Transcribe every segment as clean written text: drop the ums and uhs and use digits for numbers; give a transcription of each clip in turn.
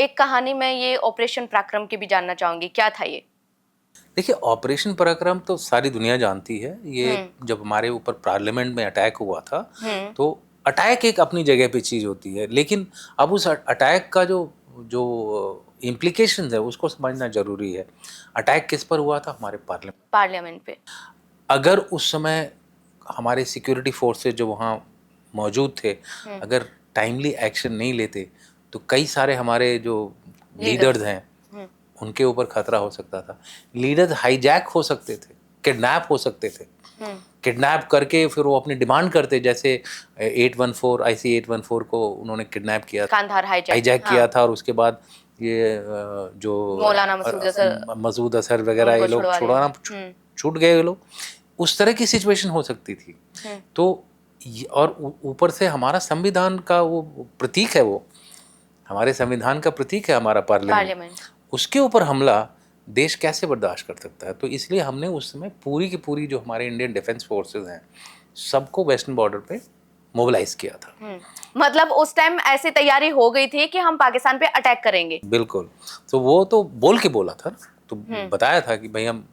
एक कहानी में ये ऑपरेशन पराक्रम की भी जानना चाहूंगी, क्या था ये? देखिए, ऑपरेशन पराक्रम तो सारी दुनिया जानती है। ये जब हमारे ऊपर पार्लियामेंट में अटैक हुआ था, तो अटैक एक अपनी जगह पे चीज़ होती है, लेकिन अब उस अटैक का जो जो इम्प्लीकेशंस है उसको समझना ज़रूरी है। अटैक किस पर हुआ था? हमारे पार्लियामेंट पे। अगर उस समय हमारे सिक्योरिटी फोर्सेस जो वहाँ मौजूद थे, अगर टाइमली एक्शन नहीं लेते, तो कई सारे हमारे जो लीडर्स हैं उनके ऊपर खतरा हो सकता था। लीडर्स हाईजैक हो सकते थे, किडनैप हो सकते थे। किडनैप करके फिर वो अपनी डिमांड करते, जैसे 814 IC 814 को उन्होंने किडनैप किया, कांधार हाईजैक किया था, और उसके बाद ये जो मौलाना मसूद अजहर, मसूद अजहर वगैरह ये उनको लोग छुड़वा लिया। छुड़ाना छूट गए ये लोग। उस तरह की सिचुएशन हो सकती थी। तो और ऊपर से हमारा संविधान का वो प्रतीक है, वो हमारे संविधान का प्रतीक है हमारा पार्लियामेंट, उसके ऊपर हमला देश कैसे बर्दाश्त कर सकता है? तो इसलिए हमने उस समय पूरी की पूरी जो हमारे इंडियन डिफेंस फोर्सेस हैं, सबको वेस्टर्न बॉर्डर पे मोबिलाइज किया था। मतलब उस टाइम ऐसी तैयारी हो गई थी कि हम पाकिस्तान पे अटैक करेंगे। बिल्कुल। तो वो तो बोल के बोला था, तो बताया था कि भाई हम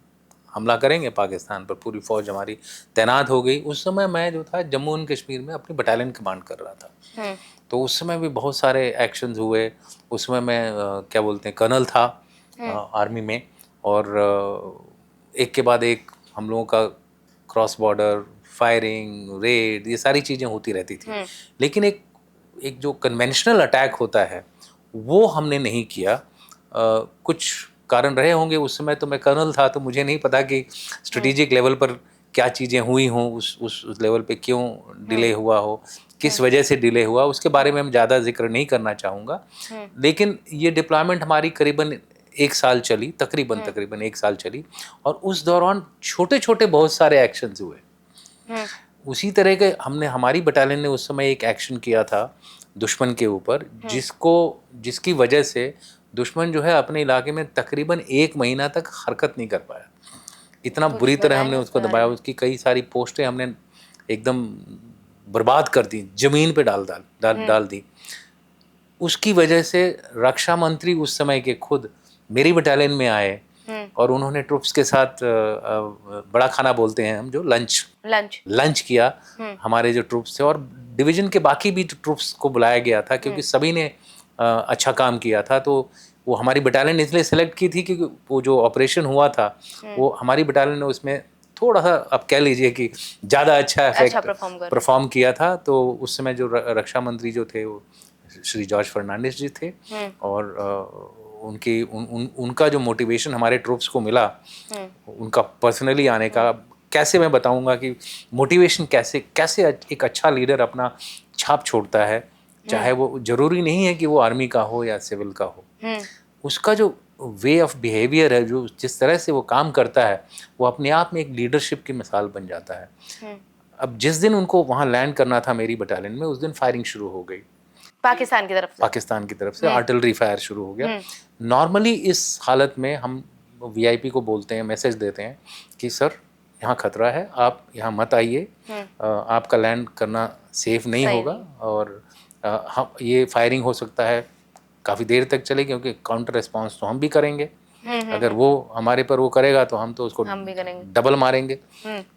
हमला करेंगे पाकिस्तान पर, पूरी फौज हमारी तैनात हो गई। उस समय मैं जो था जम्मू एंड कश्मीर में अपनी बटालियन कमांड कर रहा था। तो उस समय भी बहुत सारे एक्शंस हुए। उसमें मैं क्या बोलते हैं, कर्नल था आर्मी में, और एक के बाद एक हम लोगों का क्रॉस बॉर्डर फायरिंग, रेड, ये सारी चीज़ें होती रहती थी। लेकिन एक एक जो कन्वेंशनल अटैक होता है वो हमने नहीं किया। कुछ कारण रहे होंगे, उस समय तो मैं कर्नल था, तो मुझे नहीं पता कि स्ट्रेटेजिक लेवल पर क्या चीज़ें हुई हों, उस लेवल पे क्यों डिले हुआ हो, किस वजह से डिले हुआ, उसके बारे में हम ज़्यादा जिक्र नहीं करना चाहूँगा। लेकिन ये डिप्लॉयमेंट हमारी करीबन 1 साल चली, तकरीबन 1 साल चली, और उस दौरान छोटे छोटे बहुत सारे एक्शंस हुए। उसी तरह के हमने, हमारी बटालियन ने उस समय एक एक्शन किया था दुश्मन के ऊपर, जिसकी वजह से दुश्मन जो है अपने इलाके में तकरीबन 1 महीना तक हरकत नहीं कर पाया। इतना बुरी तरह हमने उसको दबाया, उसकी कई सारी पोस्टें हमने एकदम बर्बाद कर दी, जमीन पे डाल दी। उसकी वजह से रक्षा मंत्री उस समय के खुद मेरी बटालियन में आए, और उन्होंने ट्रुप्स के साथ बड़ा खाना बोलते हैं हम, जो लंच किया हमारे जो ट्रुप्स थे, और डिवीजन के बाकी भी ट्रुप्स को बुलाया गया था, क्योंकि सभी ने अच्छा काम किया था। तो वो हमारी बटालियन इसलिए सेलेक्ट की थी क्योंकि वो जो ऑपरेशन हुआ था वो हमारी बटालियन ने उसमें थोड़ा सा, आप कह लीजिए कि ज़्यादा अच्छा इफेक्ट परफॉर्म किया था। तो उस समय जो रक्षा मंत्री जो थे वो श्री जॉर्ज फर्नांडिस जी थे, और उनका जो मोटिवेशन हमारे ट्रूप्स को मिला, उनका पर्सनली आने का, कैसे मैं बताऊंगा कि मोटिवेशन कैसे कैसे एक अच्छा लीडर अपना छाप छोड़ता है, चाहे वो जरूरी नहीं है कि वो आर्मी का हो या सिविल का हो। उसका जो वे ऑफ बिहेवियर है, जो जिस तरह से वो काम करता है, वो अपने आप में एक लीडरशिप की मिसाल बन जाता है। अब जिस दिन उनको वहाँ लैंड करना था मेरी बटालियन में, उस दिन फायरिंग शुरू हो गई पाकिस्तान की तरफ से आर्टिलरी फायर शुरू हो गया। नॉर्मली इस हालत में हम वीआईपी को बोलते हैं, मैसेज देते हैं कि सर यहाँ खतरा है, आप यहाँ मत आइए, आपका लैंड करना सेफ नहीं होगा, और हम ये फायरिंग हो सकता है काफ़ी देर तक चले, क्योंकि काउंटर रिस्पांस तो हम भी करेंगे। अगर वो हमारे पर वो करेगा तो हम तो उसको डबल मारेंगे,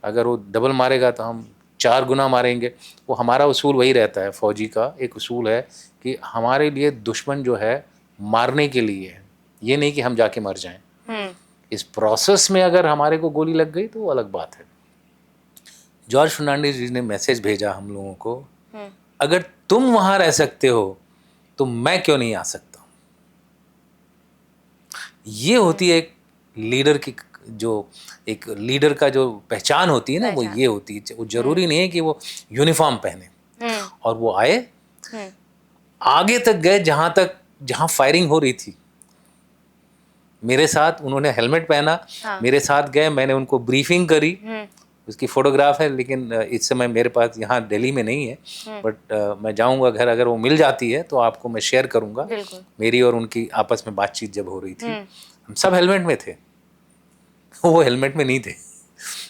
अगर वो डबल मारेगा तो हम 4 गुना मारेंगे। वो हमारा उसूल वही रहता है, फौजी का एक उसूल है कि हमारे लिए दुश्मन जो है मारने के लिए है, ये नहीं कि हम जाके मर जाएं। इस प्रोसेस में अगर हमारे को गोली लग गई तो वो अलग बात है। जॉर्ज फर्नांडिस जी ने मैसेज भेजा हम लोगों को, अगर तुम वहां रह सकते हो तो मैं क्यों नहीं आ सकता। ये होती है एक लीडर की, जो एक लीडर का जो पहचान होती है ना, वो ये होती है। वो जरूरी नहीं है कि वो यूनिफॉर्म पहने, और वो आए, आगे तक गए, जहां फायरिंग हो रही थी, मेरे साथ उन्होंने हेलमेट पहना, मेरे साथ गए, मैंने उनको ब्रीफिंग करी, उसकी फोटोग्राफ है, लेकिन इस समय मेरे पास यहाँ दिल्ली में नहीं है, बट मैं जाऊँगा घर, अगर वो मिल जाती है तो आपको मैं शेयर करूँगा। मेरी और उनकी आपस में बातचीत जब हो रही थी, हम सब हेलमेट में थे, वो हेलमेट में नहीं थे।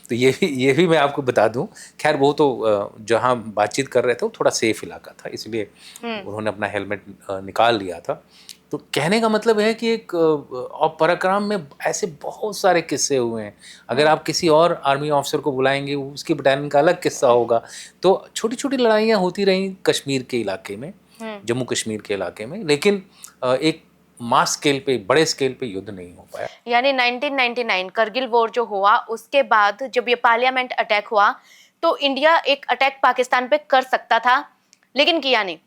तो ये भी मैं आपको बता दूं। खैर वो तो जहाँ बातचीत कर रहे थे वो थोड़ा सेफ इलाका था, इसलिए उन्होंने अपना हेलमेट निकाल लिया था। तो कहने का मतलब है कि एक और पराक्रम में ऐसे बहुत सारे किस्से हुए हैं। अगर आप किसी और आर्मी ऑफिसर को बुलाएंगे, उसकी बटालियन का अलग किस्सा होगा। तो छोटी छोटी लड़ाइयाँ होती रहीं कश्मीर के इलाके में, जम्मू कश्मीर के इलाके में, लेकिन एक मास स्केल पे, बड़े स्केल पे युद्ध नहीं हो पाया। यानी 1999 करगिल वॉर जो हुआ, उसके बाद जब ये पार्लियामेंट अटैक हुआ तो इंडिया एक अटैक पाकिस्तान पे कर सकता था, लेकिन किया नहीं।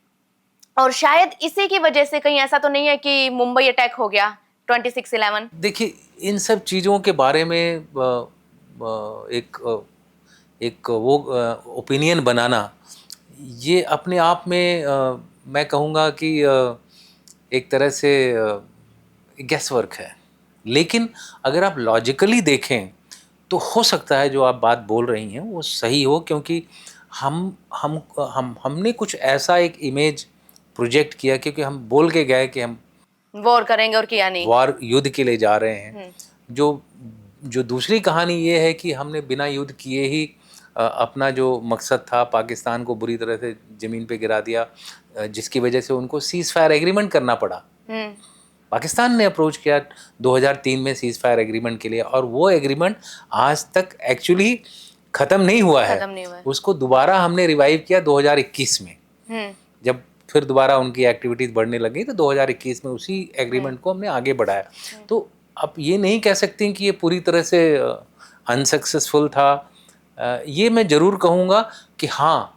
और शायद इसी की वजह से, कहीं ऐसा तो नहीं है कि मुंबई अटैक हो गया 26/11? देखिए, इन सब चीज़ों के बारे में एक वो ओपिनियन बनाना, ये अपने आप में मैं कहूँगा कि एक तरह से गेस वर्क है। लेकिन अगर आप लॉजिकली देखें तो हो सकता है जो आप बात बोल रही हैं वो सही हो, क्योंकि हमने कुछ ऐसा एक इमेज प्रोजेक्ट किया, क्योंकि हम बोल के गए कि हम वॉर करेंगे और किया नहीं। वॉर, युद्ध के लिए जा रहे हैं। जो जो दूसरी कहानी ये है कि हमने बिना युद्ध किए ही अपना जो मकसद था पाकिस्तान को बुरी तरह से ज़मीन पे गिरा दिया, जिसकी वजह से उनको सीज़ फायर एग्रीमेंट करना पड़ा। पाकिस्तान ने अप्रोच किया 2003 में सीज़ फायर एग्रीमेंट के लिए, और वो एग्रीमेंट आज तक एक्चुअली ख़त्म नहीं हुआ है। उसको दोबारा हमने रिवाइव किया 2021 में। जब फिर दोबारा उनकी एक्टिविटीज़ बढ़ने लगी तो 2021 में उसी एग्रीमेंट को हमने आगे बढ़ाया। तो अब ये नहीं कह सकते कि ये पूरी तरह से अनसक्सेसफुल था। ये मैं ज़रूर कहूँगा कि हाँ,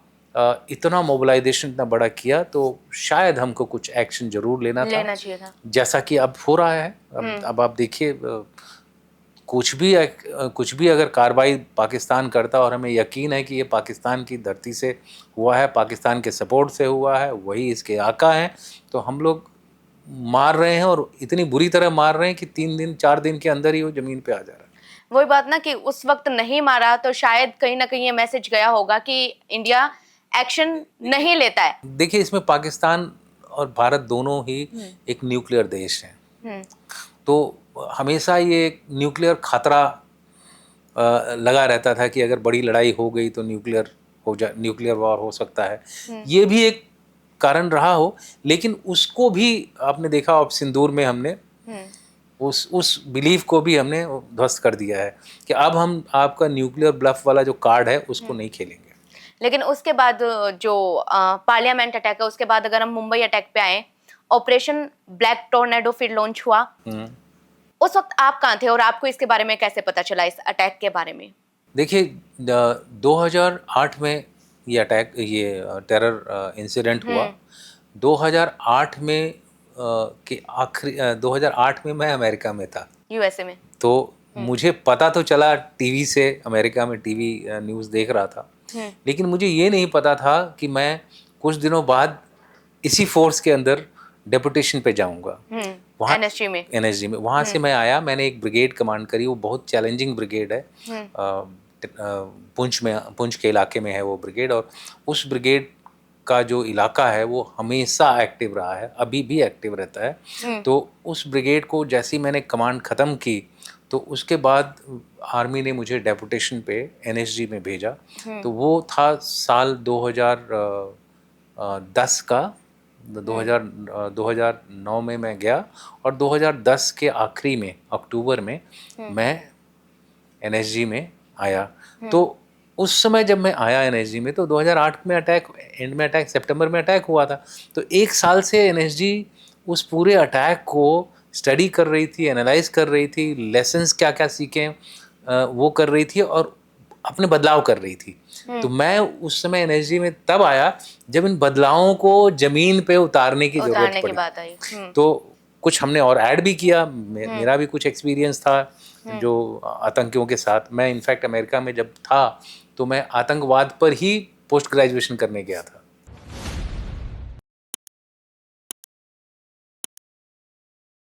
इतना मोबिलाइजेशन इतना बड़ा किया तो शायद हमको कुछ एक्शन ज़रूर लेना चाहिए था, जैसा कि अब हो रहा है। अब आप देखिए, कुछ भी अगर कार्रवाई पाकिस्तान करता, और हमें यकीन है कि ये पाकिस्तान की धरती से हुआ है, पाकिस्तान के सपोर्ट से हुआ है, वही इसके आका हैं, तो हम लोग मार रहे हैं, और इतनी बुरी तरह मार रहे हैं कि 3 दिन 4 दिन के अंदर ही वो ज़मीन पे आ जा रहा है। वही बात ना कि उस वक्त नहीं मारा तो शायद कहीं ना कहीं ये मैसेज गया होगा कि इंडिया एक्शन नहीं लेता है। देखिए, इसमें पाकिस्तान और भारत दोनों ही एक न्यूक्लियर देश हैं, तो हमेशा ये न्यूक्लियर खतरा लगा रहता था कि अगर बड़ी लड़ाई हो गई तो न्यूक्लियर वॉर हो सकता है। ये भी एक कारण रहा हो, लेकिन उसको भी आपने देखा, अब सिंदूर में हमने उस बिलीफ को भी हमने ध्वस्त कर दिया है कि अब हम आपका न्यूक्लियर ब्लफ वाला जो कार्ड है उसको नहीं खेलेंगे। लेकिन उसके बाद जो पार्लियामेंट अटैक है, उसके बाद अगर हम मुंबई अटैक पे आए, ऑपरेशन ब्लैक टोर्नेडो फिर लॉन्च हुआ। उस वक्त आप कहाँ थे और आपको इसके बारे में कैसे पता चला, इस अटैक के बारे में? देखिए, 2008 में ये टेरर इंसिडेंट हुआ। 2008 में के आखिरी 2008 में मैं अमेरिका में था, यूएसए में। तो मुझे पता तो चला टीवी से, अमेरिका में टीवी न्यूज़ देख रहा था, लेकिन मुझे ये नहीं पता था कि मैं कुछ दिनों बाद इसी फोर्स के अंदर डेपुटेशन पे जाऊंगा, वहाँ एनएसजी में। वहाँ से मैं आया, मैंने एक ब्रिगेड कमांड करी। वो बहुत चैलेंजिंग ब्रिगेड है, पुंछ के इलाके में है वो ब्रिगेड, और उस ब्रिगेड का जो इलाका है वो हमेशा एक्टिव रहा है, अभी भी एक्टिव रहता है। तो उस ब्रिगेड को जैसे ही मैंने कमांड ख़त्म की, तो उसके बाद आर्मी ने मुझे डेपुटेशन पे एनएसजी में भेजा। तो वो था साल 2010 का, 2009 में मैं गया, और 2010 के आखिरी में, अक्टूबर में मैं एनएसजी में आया। तो उस समय जब मैं आया एनएसजी में, तो 2008 में एंड में अटैक, सितंबर में अटैक हुआ था। तो 1 साल से एनएसजी उस पूरे अटैक को स्टडी कर रही थी, एनालाइज कर रही थी, लेसन्स क्या क्या सीखे वो कर रही थी, और अपने बदलाव कर रही थी। तो मैं उस समय एनएसजी में तब आया जब इन बदलावों को जमीन पे उतारने की जरूरत पड़ी। तो कुछ हमने और ऐड भी किया, मेरा भी कुछ एक्सपीरियंस था जो आतंकियों के साथ। मैं इनफैक्ट अमेरिका में जब था तो मैं आतंकवाद पर ही पोस्ट ग्रेजुएशन करने गया था।